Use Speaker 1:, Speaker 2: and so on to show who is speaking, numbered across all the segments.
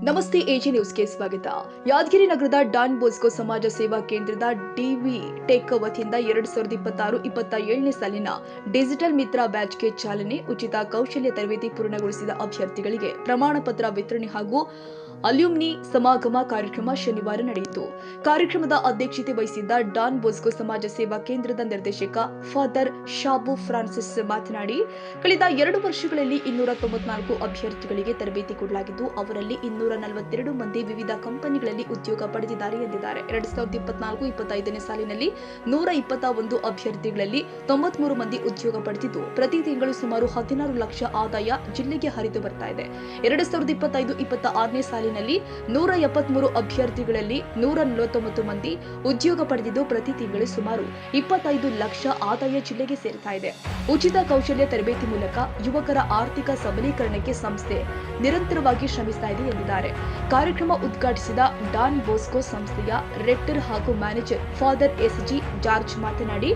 Speaker 1: ನಮಸ್ತೆ ಎಜಿ ನ್ಯೂಸ್ಗೆ ಸ್ವಾಗತ. ಯಾದಗಿರಿ ನಗರದ ಡಾನ್ ಬೋಸ್ಕೋ ಸಮಾಜ ಸೇವಾ ಕೇಂದ್ರದ ಡಿವಿ ಟೆಕ್ ವತಿಯಿಂದ 2026-27ನೇ ಸಾಲಿನ ಡಿಜಿಟಲ್ ಮಿತ್ರ ಬ್ಯಾಚ್ಗೆ ಚಾಲನೆ. ಉಚಿತ ಕೌಶಲ್ಯ ತರಬೇತಿ ಪೂರ್ಣಗೊಳಿಸಿದ ಅಭ್ಯರ್ಥಿಗಳಿಗೆ ಪ್ರಮಾಣ ಪತ್ರ ವಿತರಣೆ ಹಾಗೂ ಅಲ್ಯೂಮ್ನಿ ಸಮಾಗಮ ಕಾರ್ಯಕ್ರಮ ಶನಿವಾರ ನಡೆಯಿತು. ಕಾರ್ಯಕ್ರಮದ ಅಧ್ಯಕ್ಷತೆ ವಹಿಸಿದ್ದ ಡಾನ್ ಬೋಸ್ಕೋ ಸಮಾಜ ಸೇವಾ ಕೇಂದ್ರದ ನಿರ್ದೇಶಕ ಫಾದರ್ ಶಾಬು ಫ್ರಾನ್ಸಿಸ್ ಮಾತನಾಡಿ, ಕಳೆದ 2 ವರ್ಷಗಳಲ್ಲಿ 294 ಅಭ್ಯರ್ಥಿಗಳಿಗೆ ತರಬೇತಿ ಕೊಡಲಾಗಿದ್ದು, ಅವರಲ್ಲಿ 242 ಮಂದಿ ವಿವಿಧ ಕಂಪನಿಗಳಲ್ಲಿ ಉದ್ಯೋಗ ಪಡೆದಿದ್ದಾರೆ ಎಂದಿದ್ದಾರೆ. 2024-25ನೇ ಸಾಲಿನಲ್ಲಿ 121 ಅಭ್ಯರ್ಥಿಗಳಲ್ಲಿ 93 ಮಂದಿ ಉದ್ಯೋಗ ಪಡೆದಿದ್ದು, ಪ್ರತಿ ತಿಂಗಳು ಸುಮಾರು 16 ಲಕ್ಷ ಆದಾಯ ಜಿಲ್ಲೆಗೆ ಹರಿದು ಬರ್ತಾ ಇದೆ. 2025-26ನೇ ಸಾಲಿನಲ್ಲಿ 173 ಅಭ್ಯರ್ಥಿಗಳಲ್ಲಿ 149 ಮಂದಿ ಉದ್ಯೋಗ ಪಡೆದಿದ್ದು, ಪ್ರತಿ ತಿಂಗಳು ಸುಮಾರು 25 ಲಕ್ಷ ಆದಾಯ ಜಿಲ್ಲೆಗೆ ಸೇರ್ತಾ ಇದೆ. ಉಚಿತ ಕೌಶಲ್ಯ ತರಬೇತಿ ಮೂಲಕ ಯುವಕರ ಆರ್ಥಿಕ ಸಬಲೀಕರಣಕ್ಕೆ ಸಂಸ್ಥೆ ನಿರಂತರವಾಗಿ ಶ್ರಮಿಸ್ತಾ ಇದೆ ಎಂದಿದ್ದಾರೆ. ಕಾರ್ಯಕ್ರಮ ಉದ್ಘಾಟಿಸಿದ ಡಾನ್ ಬೋಸ್ಕೋ ಸಂಸ್ಥೆಯ ರೆಕ್ಟರ್ ಹಾಗೂ ಮ್ಯಾನೇಜರ್ ಫಾದರ್ ಎಸ್ಜಿ ಜಾರ್ಜ್ ಮಾತನಾಡಿ,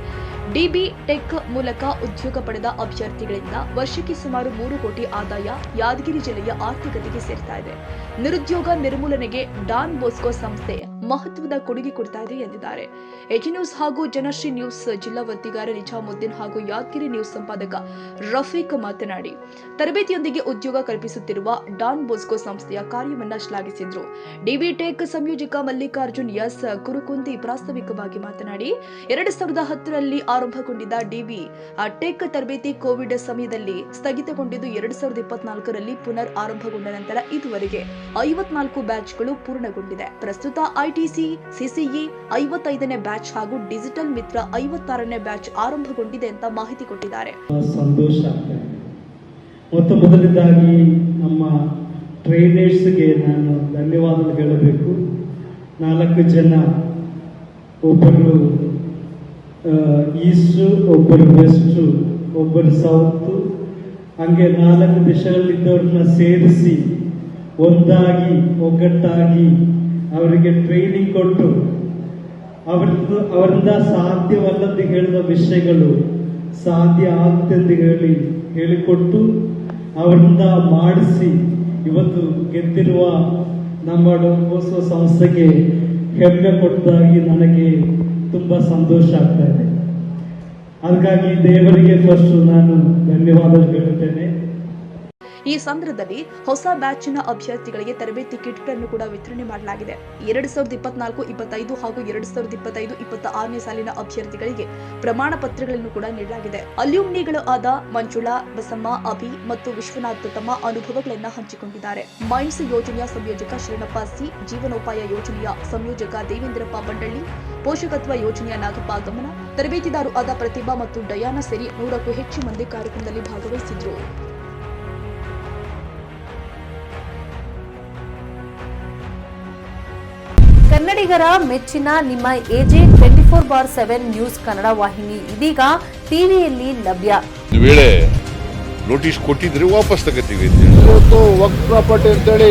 Speaker 1: ಡಿಬಿ ಟೆಕ್ ಮೂಲಕ ಉದ್ಯೋಗ ಪಡೆದ ಅಭ್ಯರ್ಥಿಗಳಿಂದ ವರ್ಷಕ್ಕೆ ಸುಮಾರು 3 ಕೋಟಿ ಆದಾಯ ಯಾದಗಿರಿ ಜಿಲ್ಲೆಯ ಆರ್ಥಿಕತೆಗೆ ಸೇರ್ತಾ ಇದೆ. ನಿರುದ್ಯೋಗ ನಿರ್ಮೂಲನೆಗೆ ಡಾನ್ ಬೋಸ್ಕೋ ಸಂಸ್ಥೆ ಮಹತ್ವದ ಕೊಡುಗೆ ಕೊಡ್ತಾ ಇದೆ ಎಂದಿದ್ದಾರೆ. ಎಜಿ ನ್ಯೂಸ್ ಹಾಗೂ ಜನಶ್ರೀ ನ್ಯೂಸ್ ಜಿಲ್ಲಾ ವರದಿಗಾರ ನಿಜಾಮುದ್ದೀನ್ ಹಾಗೂ ಯಾದಗಿರಿ ನ್ಯೂಸ್ ಸಂಪಾದಕ ರಫೀಕ್ ಮಾತನಾಡಿ, ತರಬೇತಿಯೊಂದಿಗೆ ಉದ್ಯೋಗ ಕಲ್ಪಿಸುತ್ತಿರುವ ಡಾನ್ ಬೋಸ್ಕೋ ಸಂಸ್ಥೆಯ ಕಾರ್ಯವನ್ನ ಶ್ಲಾಘಿಸಿದ್ರು. ಡಿಬಿ ಟೆಕ್ ಸಂಯೋಜಕ ಮಲ್ಲಿಕಾರ್ಜುನ್ ಎಸ್ ಕುರುಕುಂದಿ ಪ್ರಾಸ್ತಾವಿಕವಾಗಿ ಮಾತನಾಡಿ, 2010ರಲ್ಲಿ ಆರಂಭಗೊಂಡಿದ್ದ ಡಿಬಿ ಟೆಕ್ ತರಬೇತಿ ಕೋವಿಡ್ ಸಮಯದಲ್ಲಿ ಸ್ಥಗಿತಗೊಂಡಿದ್ದು, 2024ರಲ್ಲಿ ಪುನರ್ ಆರಂಭಗೊಂಡ ನಂತರ ಇದುವರೆಗೆ 54 ಬ್ಯಾಚ್ಗಳು ಪೂರ್ಣಗೊಂಡಿದೆ. ಪ್ರಸ್ತುತ ಐಟಿಸಿ ಸಿಸಿಇ 55ನೇ ಬ್ಯಾಚ್ ಹಾಗೂ ಡಿಜಿಟಲ್ ಮಿತ್ರ 56ನೇ ಬ್ಯಾಚ್ ಆರಂಭಗೊಂಡಿದೆ ಅಂತ ಮಾಹಿತಿ ಕೊಟ್ಟಿದ್ದಾರೆ.
Speaker 2: ಸಂತೋಷ ಆಗ್ತದೆ. ಮೊದಲನೇದಾಗಿ ನಮ್ಮ ಟ್ರೈನರ್ಸ್ಗೆ ನಾನು ಧನ್ಯವಾದ ಹೇಳಬೇಕು. 4 ಜನ, ಒಬ್ಬರು ಈಸ್ಟ್, ಒಬ್ಬರು ವೆಸ್ಟ್, ಒಬ್ಬರು ಸೌತ್, ಹಂಗೆ 4 ದೇಶಗಳಲ್ಲಿದ್ದವ್ರನ್ನ ಸೇರಿಸಿ ಒಂದಾಗಿ ಒಗ್ಗಟ್ಟಾಗಿ ಅವರಿಗೆ ಟ್ರೈನಿಂಗ್ ಕೊಟ್ಟು ಅವರಿಂದ ಸಾಧ್ಯವಲ್ಲದೆ ಹೇಳಿದ ವಿಷಯಗಳು ಸಾಧ್ಯ ಆಗ್ತದೆ ಹೇಳಿಕೊಟ್ಟು ಅವರಿಂದ ಮಾಡಿಸಿ ಇವತ್ತು ಗೆದ್ದಿರುವ ನಮ್ಮ ಡೊಂಬೋಸ್ಕೋ ಸಂಸ್ಥೆಗೆ ಹೆಮ್ಮೆ ಕೊಟ್ಟದಾಗಿ ನನಗೆ ತುಂಬ ಸಂತೋಷ ಆಗ್ತಾ ಇದೆ. ಹಾಗಾಗಿ ದೇವರಿಗೆ ಫಸ್ಟ್ ನಾನು ಧನ್ಯವಾದ ಹೇಳುತ್ತೇನೆ.
Speaker 1: ಈ ಸಂದರ್ಭದಲ್ಲಿ ಹೊಸ ಬ್ಯಾಚಿನ ಅಭ್ಯರ್ಥಿಗಳಿಗೆ ತರಬೇತಿ ಕಿಟ್ಗಳನ್ನು ಕೂಡ ವಿತರಣೆ ಮಾಡಲಾಗಿದೆ. 2024-25 ಹಾಗೂ 2025-26ನೇ ಸಾಲಿನ ಅಭ್ಯರ್ಥಿಗಳಿಗೆ ಪ್ರಮಾಣ ಪತ್ರಗಳನ್ನು ಕೂಡ ನೀಡಲಾಗಿದೆ. ಅಲ್ಯೂಮ್ನಿಗಳು ಆದ ಮಂಜುಳಾ, ಬಸಮ್ಮ, ಅಭಿ ಮತ್ತು ವಿಶ್ವನಾಥ್ ತಮ್ಮ ಅನುಭವಗಳನ್ನು ಹಂಚಿಕೊಂಡಿದ್ದಾರೆ. ಮೈಂಡ್ಸ್ ಯೋಜನೆಯ ಸಂಯೋಜಕ ಶರಣಪ್ಪ ಸಿ, ಜೀವನೋಪಾಯ ಯೋಜನೆಯ ಸಂಯೋಜಕ ದೇವೇಂದ್ರಪ್ಪ ಬಂಡಳ್ಳಿ, ಪೋಷಕತ್ವ ಯೋಜನೆಯ ನಾಗಪ್ಪ ಗಮನ, ತರಬೇತಿದಾರರು ಆದ ಪ್ರತಿಭಾ ಮತ್ತು ಡಯಾನ ಸೇರಿ 100ಕ್ಕೂ ಹೆಚ್ಚು ಮಂದಿ ಕಾರ್ಯಕ್ರಮದಲ್ಲಿ ಭಾಗವಹಿಸಿದ್ರು.
Speaker 3: ಕನ್ನಡಿಗರ ಮೆಚ್ಚಿನ ನಿಮ್ಮ ಎಜೆ 24/7 ನ್ಯೂಸ್ ಕನ್ನಡ ವಾಹಿನಿ ಇದೀಗ ಟಿವಿಯಲ್ಲಿ ಲಭ್ಯ.
Speaker 4: ವೇಳೆ ನೋಟಿಸ್ ಕೊಟ್ಟಿದ್ರೆ ವಾಪಸ್ ತಗೋತೀವಿ.
Speaker 5: ಇವತ್ತು ವಕ್ಫ್ ಪ್ರಾಪರ್ಟಿ ಅಂತೇಳಿ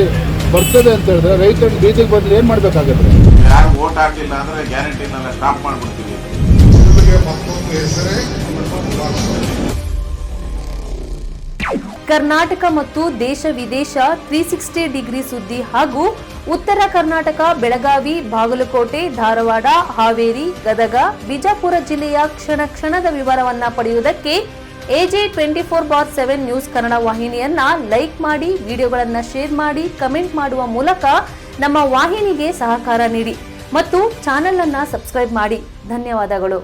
Speaker 5: ಬರ್ತದೆ ಅಂತ ಹೇಳಿದ್ರೆ ರೈತರ ಬೀದಿಗೆ ಬಂದ್ರೆ ಏನ್ ಮಾಡ್ಬೇಕಾಗತ್ತೆ?
Speaker 6: ಯಾರು ವೋಟ್ ಹಾಕಲಿಲ್ಲ ಅಂದ್ರೆ ಗ್ಯಾರಂಟಿನೆಲ್ಲ ಸ್ಟಾಪ್ ಮಾಡ್ಬಿಡ್ತೀವಿ.
Speaker 3: ಕರ್ನಾಟಕ ಮತ್ತು ದೇಶ ವಿದೇಶ 360 ಡಿಗ್ರಿ ಸುದ್ದಿ ಹಾಗೂ ಉತ್ತರ ಕರ್ನಾಟಕ, ಬೆಳಗಾವಿ, ಬಾಗಲಕೋಟೆ, ಧಾರವಾಡ, ಹಾವೇರಿ, ಗದಗ, ಬಿಜಾಪುರ ಜಿಲ್ಲೆಯ ಕ್ಷಣ ಕ್ಷಣದ ವಿವರವನ್ನ ಪಡೆಯುವುದಕ್ಕೆ ಎಜೆ 24/7 ನ್ಯೂಸ್ ಕನ್ನಡ ವಾಹಿನಿಯನ್ನ ಲೈಕ್ ಮಾಡಿ, ವಿಡಿಯೋಗಳನ್ನ ಶೇರ್ ಮಾಡಿ, ಕಮೆಂಟ್ ಮಾಡುವ ಮೂಲಕ ನಮ್ಮ ವಾಹಿನಿಗೆ ಸಹಕಾರ ನೀಡಿ ಮತ್ತು ಚಾನೆಲ್ ಅನ್ನ ಸಬ್ಸ್ಕ್ರೈಬ್ ಮಾಡಿ. ಧನ್ಯವಾದಗಳು.